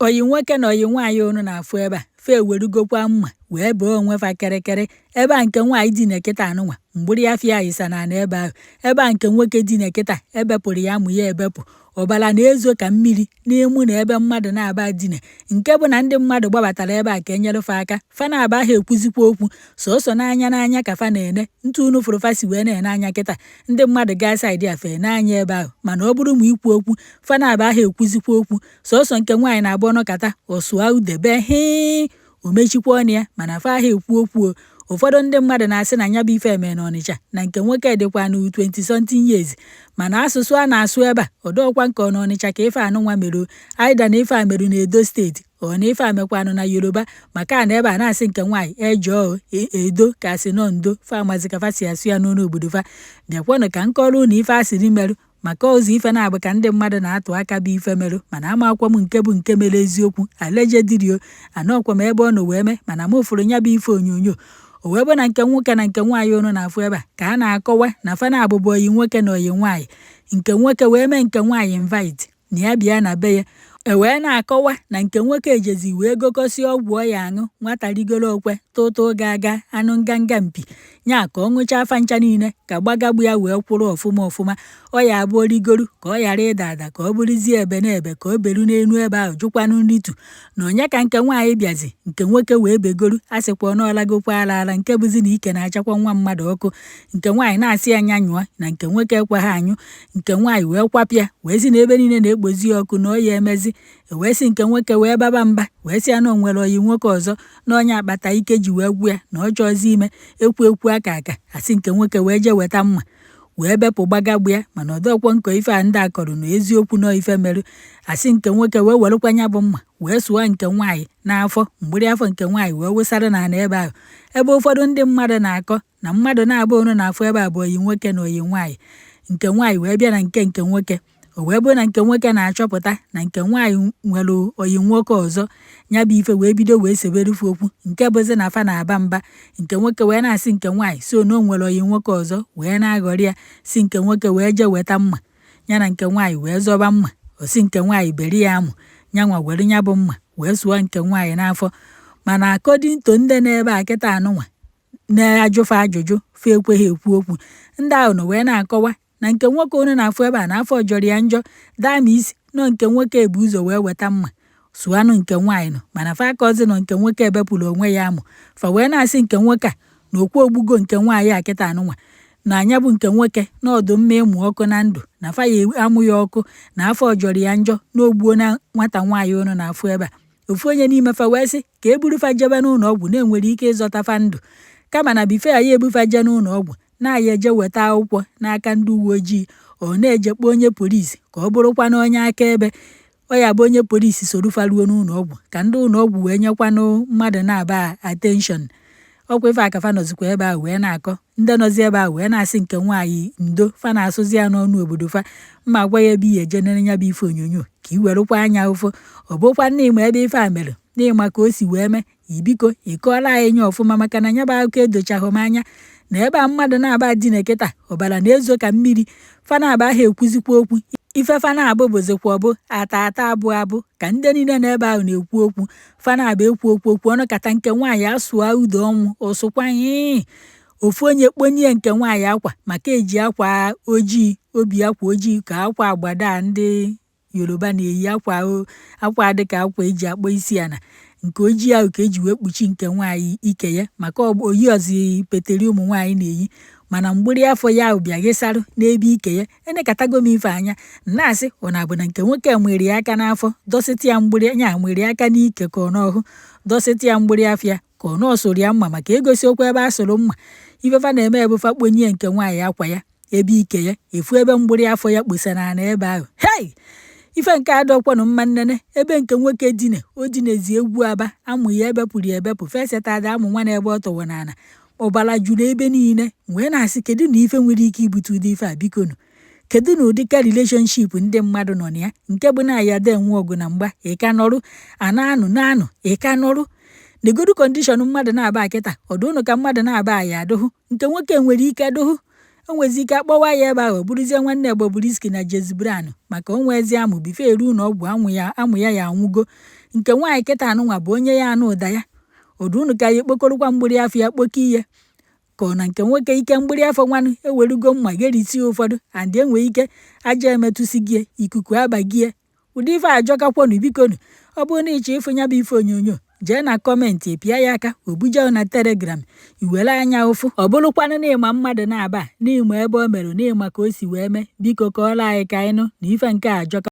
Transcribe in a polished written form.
oyi nwoke na oyi nwaanyị unu na-afụ ebe a fe werugokwa mma wee bee onwe fa kerekere ebe a nke nwaanyị dị n'ekịta anụnwa mgbụrụ ya fịa isa na ebe ahụ ebe a nke nwoke dị n'ekịta ebepụrụ ya mụ ya ebepụ ọbala na-ezo ka mmiri n'emu na ebe mmadụ na-aba dine nke bụ na ndị mmadụ gbabatara ebe a ka enyere fa aka fa na-aba ha ekwuzikwa okwu sọsọ n'anya ka fa na-ene ntụ unu fụrụ fa si wee na-ene anya kịta ndị mmadụ gaa saịdị afe n'anya ebe ahụ mana ọ bụrụ ma ikwu okwu fa na-aba ha ekwuzikwa okwu sọsọ nke nwaanyị na-abụ ọnọkata ọsụa udebe hii o mechikwa ọnụ ya mana fa ha ekwu okwu ụfọdụ ndị mmadụ na-asị na nya bụ ife eme n'Ọnịcha na nke nwoke dịkwa na 20-something years mana asụsụ a na-asụ ebe a ọdọkwa nke n'Ọnịcha ka ife anụnwa mere aida na ife a merụ na Edo steeti ọ na ife amekwanụ na Yoruba maka na ebe a na-asị nke nwaanyị ejọọ edo ka asị nọ ndo fa amazi ka fa si asụ ya n'ọnụ obodo fa bịakwanụ ka nkọrụ na ife asịrị merụ maka ozi ife na-abụ ka ndị mmadụ na-atụ aka bụ ife merụ mana amakwa m nke bụ nke mere eziokwu alejedirio anọkwa m ebe ọ nọ wee mee mana m fụrụ nya bụ ife onyonyo o wee bụ na nke nwoke na nke nwaanyị unu na-afụ ebe a ka a na-akọwa na fa na-abụbụ oyi nwoke na oyi nwaanyị nke nwoke wee mee nke nwaanyị invite na ya bịa na be ya wee na-akọwa na nke nwoke ejezi wee gokosi ọgwụ ọ ya aṅụ nwata rigoro okwe tụtụ ga-aga anụ nganga mpi nya ka ọ ṅụcha afa ncha niile ka gbagagbu ya wee kwụrụ ọfụma ọ ya abụọ rigoro ka ọ ghara ịda ada ka ọ bụrụzie ebe na ebe ka o beru n'elu ebe ahụ jụkwanụ nritu na onye ka nke nwaanyị bịazi nke nwoke wee begoro a sịkwa na ọlagokwa ala nke bụzi na ike na-achakwa nwa mmadụ ọkụ nke nwaanyị na-asị ya nya nyụọ na nke nwoke ekweghị anyụ nke nwaanyị wee kwapịa wee si na ebe niile na-ekpozi ọkụ na ọ ya emezi wee si nke nwoke wee baba mba wee si anụ nwere oyi nwoke ọzọ na onye akpata ike ji wee gwu ya na ọ chọzi ime ekwu aka asị nke nwoke wee jee weta mma wee bepụ gbagagbu ya mana ọdọkwọ nkọ ife a ndị akọrọ na eziokwu na ife merụ asị nke nwoke wee werekwanya bụ mma wee sụọ nke nwaanyị n'afọ mgbiri afọ nke nwaanyị wee wụsara na ebe ahụ ebe ụfọdụ ndị mmadụ na-akọ na mmadụ na-abụ onu na-afụ ebe a bụ oyi nwoke na oyi nwaanyị nke nwaanyị wee bịa na nke nwoke o wee bụ na nke nwoke na-achọpụta na nke nwaanyị nwere oyi nwoke ọzọ nya bụ ife wee bido wee seberufu okwu nke bụzi na afa na-aba mba nke nwoke wee na-asị nke nwaanyị so na o nwere oyi nwoke ọzọ wee na-aghọrị ya si nke nwoke wee jee weta mma ya na nke nwaanyị wee zọba mma osi nke nwaanyị beri ya amụ nyanwa were nya bụ mma wee sụọ nke nwaanyị n'afọ mana according to ndị n'ebe a kịta anụnwa na-ajụfa ajụjụ fa ekweghị ekwu okwu ndị ahụ na wee na-akọwa na nke nwoke unu na-afụ ebe a n'afọ jọrọ ya njọ dama isi nọ nke nwoke ebu ụzọ wee weta mma sụanụ nke nwaanyị nọ mana fa akọzi nọ nke nwoke ebepụrụ onwe ya amụ fa wee na-asị nke nwoke a na okwu ogbugo nke nwaanyị akịta anụnwa na anya bụ nke nwoke na ọdụ mma ịmụ ọkụ na ndụ na fa ya amụ ya ọkụ na afọ jọrọ ya njọ na ogbuo na nwata nwaanyị unu na-afụ ebe a ofu onye n'ime fa wee sị ka e buru fa jebe n'ụlọ ọgwụ na-enwere ike ịzọta fa ndụ kama na bife ya ebufa je n'ụlọ ọgwụ na-aya eje weta akwụkwọ n'aka ndị uwe ojii ọ na-ejekpa onye polisi ka ọ bụrụkwa na onye akaebe ọ ya bụ onye polisi soro faruo n'ụlọ ọgwụ ka ndị ụlọ ọgwụ wee nyekwanụ mmadụ na-aba attention ọkwa ife akafa nọzikwa ebe ahụ wee na-akọ ndị nọzi ebe ahụ wee na-asị nke nwaanyị ndo fa na-asụzi ya n'ọnụ obodo fa mma gwa ya ebe ihe eje nere nya bụ ife onyonyo ka ị werekwa anya ụfụ ọ bụkwa n'ịma ebe ife a mere n'ịma ka o si wee mee ibiko ịkọọla anyị nye ọfụma maka na nya bụ akụkọ edochaghị m anya na ebe a mmadụ na-aba dị n'ekịta ọbara na-ezo ka mmiri fa na-aba ha ekwuzikwa okwu ife fa na-abụ bụzikwa ọbụ ata abụ ka ndị niile n'ebe ahụ na-ekwu okwu fa na-aba ekwu okwu ọnụ kata nke nwaanyị asụa ude ọnwụ ọsụkwanyị ofu onye kponye nke nwaanyị akwa maka eji akwa ojii obi akwa ojii ka akwa agbada ndị Yoruba na-eyi akwa dịka akwa eji akpọ isi ana nke ojii ahụ ka eji wee kpuchi nke nwaanyị ike ya maka oyi ọzi peteri ụmụ nwaanyị na-eyi mana mgbiri afọ ya ahụ bịa gịsarụ n'ebe ike ya enekatago m ife anya na-asị ọ na-abụ na nke nwoke nwere ya aka n'afọ dọsịtị ya mgbiri anya nwere ya aka n'ike ka ọ n'ọhụ dọsịtị ya mgbiri afịa ka ọ nọsoro ya mma maka egosi okwu ebe a sụrụ mma ifefa na-eme ebufa kponye nke nwaanyị akwa ya ebe ike ya efu ebe mgbiri afọ ya kposara na ebe ahụ hei ife nke adọkwanụ mma nnene ebe nke nwoke dine o dinezi egwu aba amụ ya ebepụrụ ya ebepụ fesetada amụ nwa n'ebe ọ tọwọ n'ala ọbara juru ebe niile wee na-asị kedu na ife nwere ike ibute ụdị ife a bikonu kedu na ụdị ka relationship ndị mmadụ nọ na ya nke bụ na ya denwe ọgụ na mgba ịka nọrụ na-anụ ịka nọrụ negodu kọndishọn mmadụ na-aba akịta ọdụ ụnụ ka mmadụ na-aba ya adụhụ nke nwoke nwere ike adụhụ enwezi ike akpọwa ya ebe ahụ ọ bụrụzie nwanne Bobrisky na Jezzy Brown maka onwezi amụ bife eru na ọgwụ amụ ya anwụgo. Nke nwaanyị kịta anụnwa bụ onye ya anụ ụda ya ọdụ unu ka ya ekpokọrọkwa mgbiri afọ ya kpoke ihe ka ọ na nke nwoke ike mgbiri afọ nwanụ ewerugo mma gerisi ụfọdụ and enwe ike aja emetụsi gị ikuku abagie. Ụdị ife ajọkakwonu bikonu. Ọ bụrụ na ịchọ ịfụ nya bụ ife onyonyo jee na kọmentị pịa ya aka obuje na Telegram iwere anya ụfụ ọ bụrụkwanụ na ịma mmadụ na-aba n'ịma ebe o merụ n'ịma ka o si wee mee biko kọọrọ anyị ka anyị nụ na ife nke ajọka.